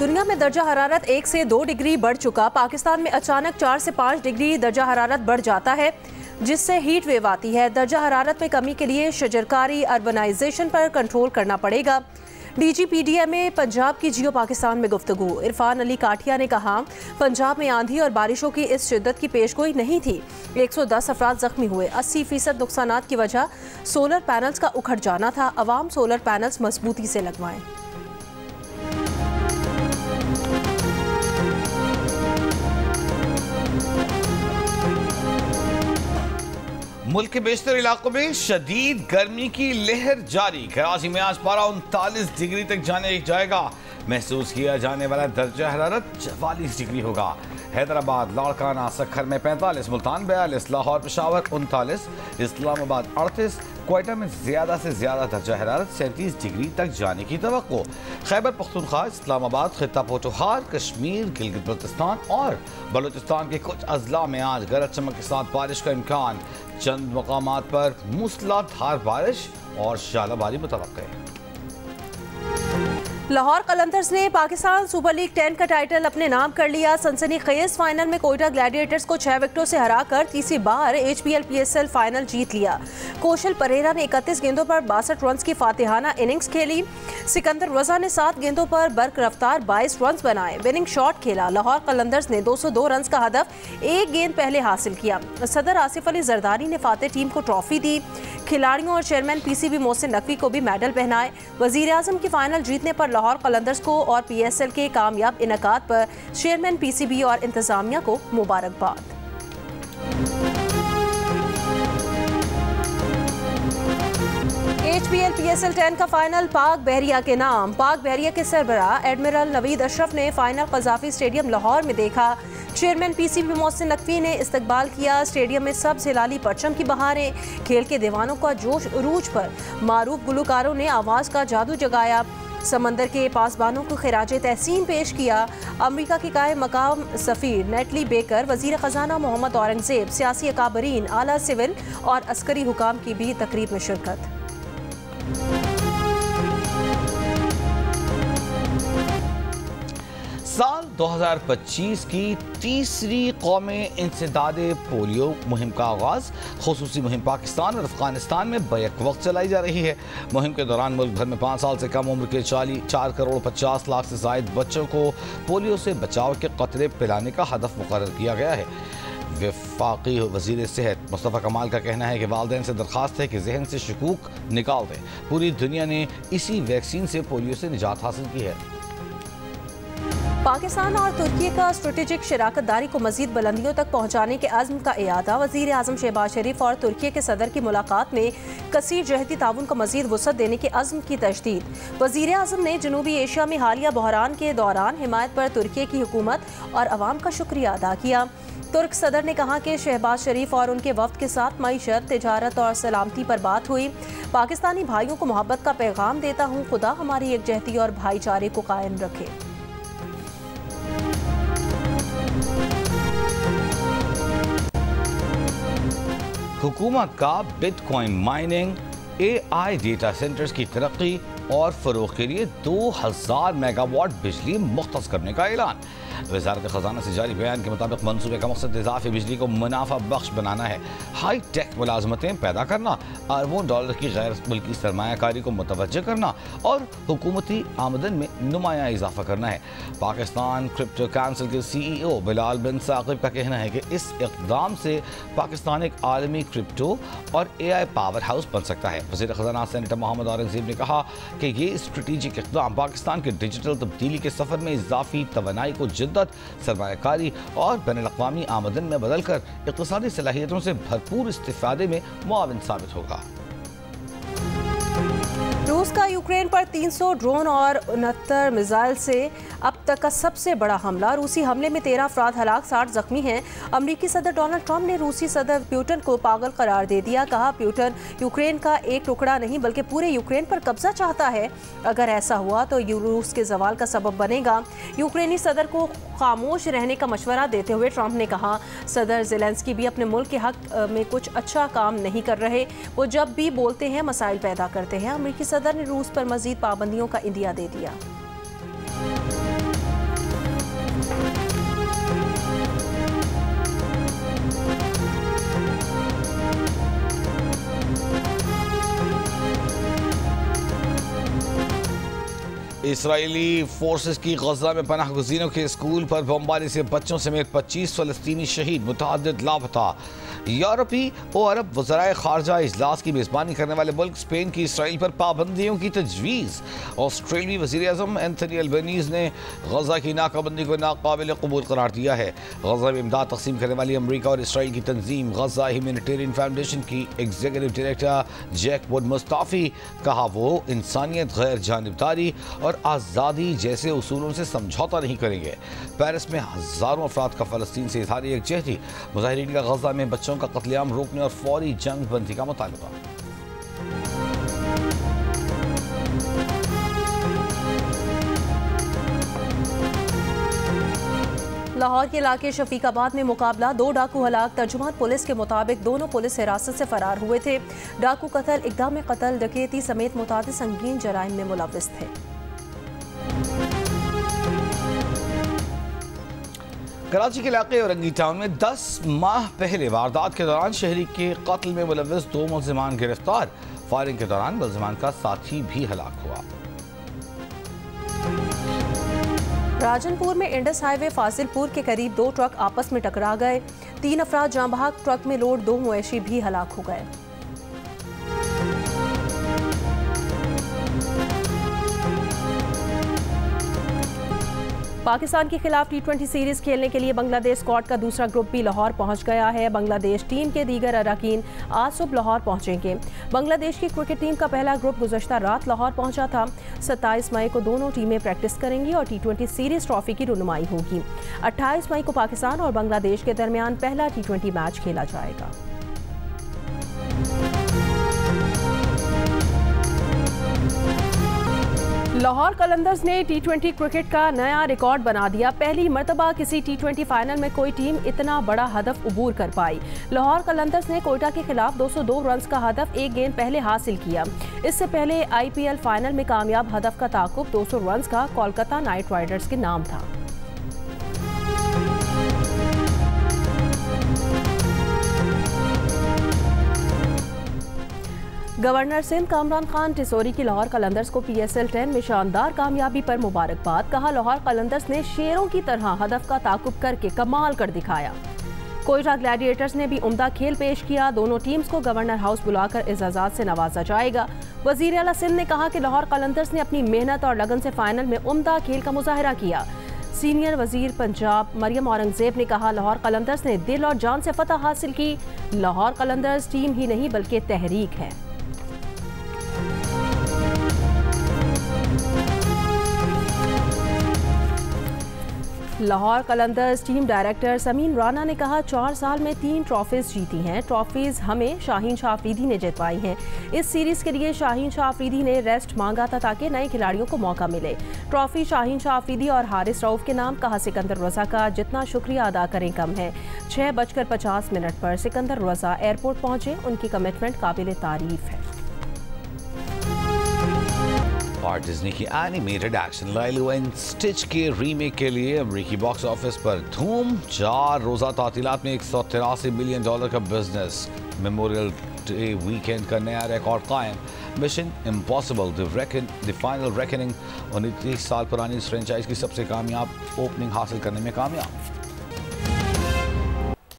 दुनिया में दर्जा हरारत 1 से 2 डिग्री बढ़ चुका। पाकिस्तान में अचानक 4 से 5 डिग्री दर्जा हरारत बढ़ जाता है, जिससे हीट वेव आती है। दर्जा हरारत में कमी के लिए शजरकारी अर्बनाइजेशन पर कंट्रोल करना पड़ेगा। DGPDMA पंजाब की जियो पाकिस्तान में गुफ्तगू। इरफान अली काठिया ने कहा, पंजाब में आंधी और बारिशों की इस शिद्दत की पेशगोई नहीं थी। 110 अफराद जख्मी हुए। 80% नुकसानात की वजह सोलर पैनल्स का उखड़ जाना था। अवाम सोलर पैनल्स मजबूती से लगवाएं। मुल्क के बेशतर इलाकों में शदीद गर्मी की लहर जारी। कराची में आज पारा 39 डिग्री तक जाने जाएगा। महसूस किया जाने वाला दर्जा हरारत 44 डिग्री होगा। हैदराबाद, लाड़काना, सखर में 45, मुल्तान 42, लाहौर पेशावर 39, इस्लामाबाद 38, क्वेटा में ज्यादा से ज्यादा दर्जा हरारत 37 डिग्री तक जाने की तवक्को। खैबर पख्तूनख्वा, इस्लामाबाद, खित्ता पोठोहार, कश्मीर, गिलगित बल्तिस्तान और बलूचिस्तान के कुछ अजला में आज गरज चमक के साथ बारिश का इम्कान। चंद मकामात पर मूसलाधार बारिश और शालाबारी मुतवक्के है। लाहौर कलंदर्स ने पाकिस्तान सुपर लीग 10 का टाइटल अपने नाम कर लिया। सनसनीखेज फाइनल में कोयटा ग्लैडिएटर्स को 6 विकेटों से हराकर तीसरी बार HPL PSL फाइनल जीत लिया। कौशल परेरा ने 31 गेंदों पर 62 रन की फातिहाना इनिंग्स खेली। सिकंदर रजा ने 7 गेंदों पर बर्क रफ्तार 22 रन बनाए। विनिंग शॉट खेला। लाहौर कलंदर्स ने 202 रन का हदफ 1 गेंद पहले हासिल किया। सदर आसिफ अली जरदारी ने फातेह टीम को ट्रॉफी दी। खिलाड़ियों और चेयरमैन PCB मोहसिन नकवी को भी मेडल पहनाए। वजीर आजम की फाइनल जीतने पर लाहौर कलंदर्स को और PSL के कामयाब इनकाद पर चेयरमैन PCB और इंतजामिया को मुबारकबाद। HPL PSL 10 का फाइनल पाक बहरिया के नाम। पाक बहरिया के सरबराह एडमिरल नवीद अशरफ ने फाइनल कज़ाफी स्टेडियम लाहौर में देखा। चेयरमैन PCB मोहसिन नकवी ने इस्तकबाल किया। स्टेडियम में सब्ज़ हिलाली परचम की बहारें। खेल के दीवानों का जोश उरूज पर मारूफ गुलकारों ने आवाज़ का जादू जगाया। समंदर के पासबानों को खिराज तहसीन पेश किया। अमरीका के कायम मकाम सफ़ीर नेटली बेकर, वज़ीर ख़जाना मोहम्मद औरंगज़ेब, सियासी अकाबरीन, आला सिविल और अस्करी हुकाम की भी तकरीब में शिरकत। साल 2025 की तीसरी कौमी इंसदादे पोलियो मुहिम का आगाज़। खुसूसी मुहिम पाकिस्तान और अफगानिस्तान में बैक वक्त चलाई जा रही है। मुहिम के दौरान मुल्क भर में 5 साल से कम उम्र के 4 करोड़ 50 लाख से ज़ायद बच्चों को पोलियो से बचाव के कतरे पिलाने का हदफ मुकर्रर किया गया है। वफाकी वज़ीर सेहत मुस्तफ़ा कमाल का कहना है कि वालिदैन से दरख्वास्त है कि जहन से शकूक निकाल दें। पूरी दुनिया ने इसी वैक्सीन से पोलियो से निजात हासिल की है। पाकिस्तान और तुर्की का स्ट्रेटेजिक शराकत दारी को मजीद बुलंदियों तक पहुँचाने के अज़्म का इयादा। वज़ीर आज़म शहबाज शरीफ और तुर्की के सदर की मुलाकात में कसीर जहती ताउन को मजीद वुसअत देने के अज़्म की तजदीद। वज़ीर आज़म ने जनूबी एशिया में हालिया बहरान के दौरान हिमायत पर तुर्की की हुकूमत और अवाम का शुक्रिया अदा किया। तुर्क सदर ने कहा कि शहबाज शरीफ और उनके वफ्द के साथ मईशत, तिजारत और सलामती पर बात हुई। पाकिस्तानी भाइयों को मोहब्बत का पैगाम देता हूँ। खुदा हमारी एकजहती और भाईचारे को कायम रखे। हुकूमत का bitcoin mining, AI data centres की तरक्की और फरोख के लिए 2000 मेगावाट बिजली मुख्तस करने का ऐलान। वज़ारत ख़जाना से जारी बयान के मुताबिक मंसूबे का मकसद इज़ाफ़ी बिजली को मुनाफा बख्श बनाना है, हाई टेक मुलाजमतें पैदा करना, अरबों डॉलर की गैर मुल्की सरमायाकारी को मुतवज्जह करना और हुकूमती आमदन में नुमाया इजाफा करना है। पाकिस्तान क्रिप्टो काउंसिल के CEO बिलाल बिन साकिब का कहना है कि इस इक़दाम से पाकिस्तान एक आलमी क्रिप्टो और AI पावर हाउस बन सकता है। वज़ीर ख़जाना सेनेटर मोहम्मद औरंगज़ेब ने कहा कि ये स्ट्रेटेजिक इक़दाम पाकिस्तान के डिजिटल तब्दीली के सफ़र में इजाफी तवानाई को जिद्दत, सरमायाकारी और बैनुल-अक़वामी आमदन में बदलकर इक़्तिसादी सलाहियतों से भरपूर इस्तिफ़ादे में मुआविन साबित होगा। रूस का यूक्रेन पर 300 ड्रोन और 69 मिसाइल से अब तक का सबसे बड़ा हमला। रूसी हमले में 13 अफराद हलाक, 60 जख्मी हैं। अमरीकी सदर डोनाल्ड ट्रंप ने रूसी सदर पुतिन को पागल करार दे दिया। कहा, पुतिन यूक्रेन का एक टुकड़ा नहीं बल्कि पूरे यूक्रेन पर कब्जा चाहता है। अगर ऐसा हुआ तो रूस के जवाल का सबब बनेगा। यूक्रेनी सदर को खामोश रहने का मशवरा देते हुए ट्रंप ने कहा, सदर ज़ेलेंस्की भी अपने मुल्क के हक में कुछ अच्छा काम नहीं कर रहे। वो जब भी बोलते हैं मसाइल पैदा करते हैं। अमरीकी सदर ने रूस पर मजीद पाबंदियों का इंदिया दे दिया। इसराइली फोर्सेस की गजा में पनाह गुज़ीरों के स्कूल पर बमबारी से बच्चों समेत 25 फ़लस्तीनी शहीद, मुतअद्दिद लापता। यूरोपी और अरब वज़राए ख़ारजा इजलास की मेज़बानी करने वाले मुल्क स्पेन की इसराइल पर पाबंदियों की तजवीज़। ऑस्ट्रेलियाई वज़ीर-ए-आज़म एंथनी अल्बनीज़ ने गजा की नाकाबंदी को नाकाबिल कबूल करार दिया है। गजा में इमदाद तकसीम करने वाली अमरीका और इसराइल की तंजीम गजा ह्यूमैनिटेरियन फाउंडेशन की एग्जीक्यूटिव डायरेक्टर जैक वुड मुस्ताफ़ी कहा वो इंसानियत, गैर जानिबदारी और आज़ादी जैसे उसूलों से समझौता नहीं करेंगे। पेरिस में हज़ारों अफराद का फ़लस्तीन से इज़हार यकजहती। मुजाहिरीन का गजा में बच्चों का कत्लेआम रोकने और फौरी जंग बंदी का मुतालबा। लाहौर के इलाके शफीकाबाद में मुकाबला, 2 डाकू हलाक। तर्जुमान पुलिस के मुताबिक दोनों पुलिस हिरासत से फरार हुए थे। डाकू कत्ल, इक़दाम में कत्ल, डकैती समेत मुतादिद संगीन जराइम में मुलव्विस थे। कराची के इलाके औरंगी टाउन में 10 माह पहले वारदात के दौरान शहरी के कत्ल में मुलव्विस 2 मुल्ज़िमान गिरफ्तार। फायरिंग के दौरान मुल्ज़िमान का साथी भी हलाक हुआ। राजनपुर में इंडस हाईवे फाजिलपुर के करीब 2 ट्रक आपस में टकरा गए। 3 अफराद जाँ बहक, ट्रक में लोड 2 मवेशी भी हलाक हो गए। पाकिस्तान के खिलाफ T20 सीरीज खेलने के लिए बांग्लादेश स्क्वाड का दूसरा ग्रुप भी लाहौर पहुंच गया है। बांग्लादेश टीम के दीगर अरकान आज सुबह लाहौर पहुंचेंगे। बांग्लादेश की क्रिकेट टीम का पहला ग्रुप गुज़श्ता रात लाहौर पहुंचा था। 27 मई को दोनों टीमें प्रैक्टिस करेंगी और T20 सीरीज ट्रॉफी की रुनुमाई होगी। 28 मई को पाकिस्तान और बांग्लादेश के दरमियान पहला T20 मैच खेला जाएगा। लाहौर कलंदर्स ने T20 क्रिकेट का नया रिकॉर्ड बना दिया। पहली मर्तबा किसी T20 फाइनल में कोई टीम इतना बड़ा हदफ उबूर कर पाई। लाहौर कलंदर्स ने कोयटा के खिलाफ 202 रन्स का हदफ 1 गेंद पहले हासिल किया। इससे पहले IPL फाइनल में कामयाब हदफ का ताकुब 200 रन्स का कोलकाता नाइट राइडर्स के नाम था। गवर्नर सिंध कामरान खान टिसोरी की लाहौर कलंदर्स को PSL 10 में शानदार कामयाबी पर मुबारकबाद। कहा लाहौर कलंदर्स ने शेरों की तरह हदफ का ताकुब करके कमाल कर दिखाया। कोयटा ग्लैडिएटर्स ने भी उम्दा खेल पेश किया। दोनों टीम्स को गवर्नर हाउस बुलाकर एजाज़ात से नवाजा जाएगा। वज़ीर आला सिंध ने कहा कि लाहौर कलंदर्स ने अपनी मेहनत और लगन से फाइनल में उम्दा खेल का मुजाहिरा किया। सीनियर वजीर पंजाब मरियम औरंगजेब ने कहा लाहौर कलंदर्स ने दिल और जान से फतह हासिल की। लाहौर कलंदर्स टीम ही नहीं बल्कि तहरीक है। लाहौर कलंदर्स टीम डायरेक्टर समीन राना ने कहा 4 साल में 3 ट्रॉफीज जीती हैं। ट्रॉफीज हमें शाहीन शाह अफरीदी ने जितवाई हैं। इस सीरीज के लिए शाहीन शाह अफरीदी ने रेस्ट मांगा था ताकि नए खिलाड़ियों को मौका मिले। ट्रॉफी शाहीन शाह अफरीदी और हारिस रऊफ के नाम। कहा सिकंदर रजा का जितना शुक्रिया अदा करें कम है। 6:50 पर सिकंदर रजा एयरपोर्ट पहुंचे। उनकी कमिटमेंट काबिल तारीफ है। और डिज्नी की एनिमेटेड एक्शन लाइलो एंड स्टिच के रीमेक के लिए अमेरिकी बॉक्स ऑफिस पर धूम। 4 रोज़ा तातीलात में $183 मिलियन का बिजनेस। मेमोरियल डे वीकेंड का नया रिकॉर्ड कायम। Mission impossible the final reckoning 29 साल पुरानी इस फ्रेंचाइज की सबसे कामयाब ओपनिंग हासिल करने में कामयाब।